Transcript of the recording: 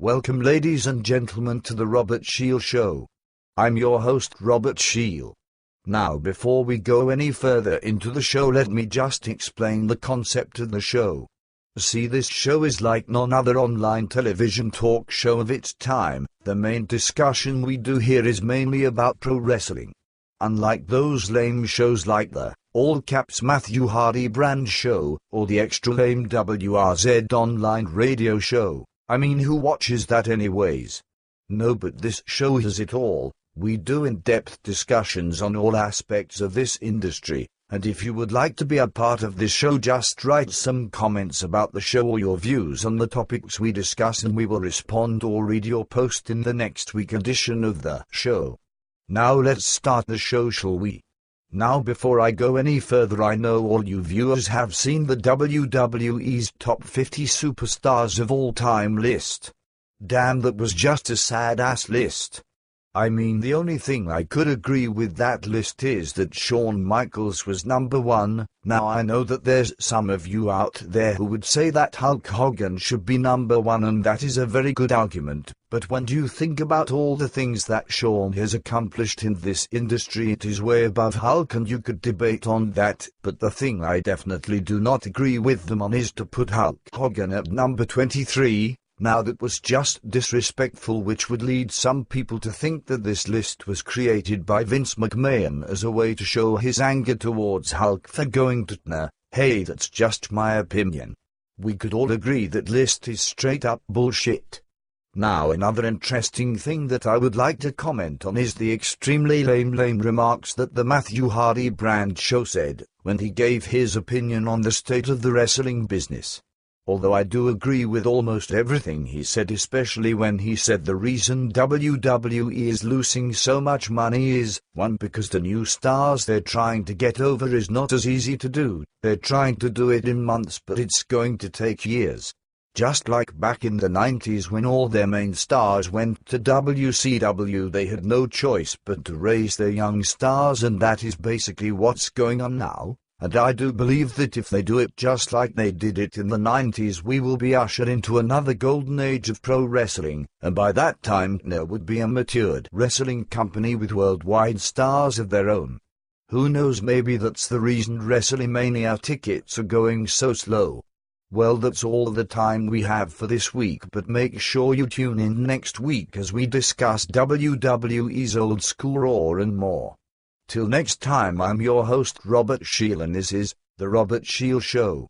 Welcome ladies and gentlemen to the Robert Sheel Show. I'm your host Robert Sheel. Now before we go any further into the show, let me just explain the concept of the show. See, this show is like none other online television talk show of its time. The main discussion we do here is mainly about pro wrestling. Unlike those lame shows like the all caps Matthew Hardy brand show, or the extra lame WRZ online radio show. I mean, who watches that anyways? No, but this show has it all. We do in-depth discussions on all aspects of this industry, and if you would like to be a part of this show, just write some comments about the show or your views on the topics we discuss, and we will respond or read your post in the next week edition of the show. Now let's start the show, shall we? Now before I go any further, I know all you viewers have seen the WWE's top 50 superstars of all time list. Damn, that was just a sad-ass list. I mean, the only thing I could agree with that list is that Shawn Michaels was number one. Now I know that there's some of you out there who would say that Hulk Hogan should be number one, and that is a very good argument, but when you think about all the things that Shawn has accomplished in this industry, it is way above Hulk, and you could debate on that, but the thing I definitely do not agree with them on is to put Hulk Hogan at number 23. Now that was just disrespectful, which would lead some people to think that this list was created by Vince McMahon as a way to show his anger towards Hulk for going to TNA. Hey, that's just my opinion. We could all agree that list is straight up bullshit. Now another interesting thing that I would like to comment on is the extremely lame remarks that the Matthew Hardy brand show said when he gave his opinion on the state of the wrestling business. Although I do agree with almost everything he said, especially when he said the reason WWE is losing so much money is, one, because the new stars they're trying to get over is not as easy to do. They're trying to do it in months, but it's going to take years. Just like back in the 90s when all their main stars went to WCW, they had no choice but to raise their young stars, and that is basically what's going on now. And I do believe that if they do it just like they did it in the 90s, we will be ushered into another golden age of pro wrestling, and by that time there would be a matured wrestling company with worldwide stars of their own. Who knows, maybe that's the reason WrestleMania tickets are going so slow. Well, that's all the time we have for this week, but make sure you tune in next week as we discuss WWE's Old School Raw and more. Till next time, I'm your host Robert Sheel, and this is The Robert Sheel Show.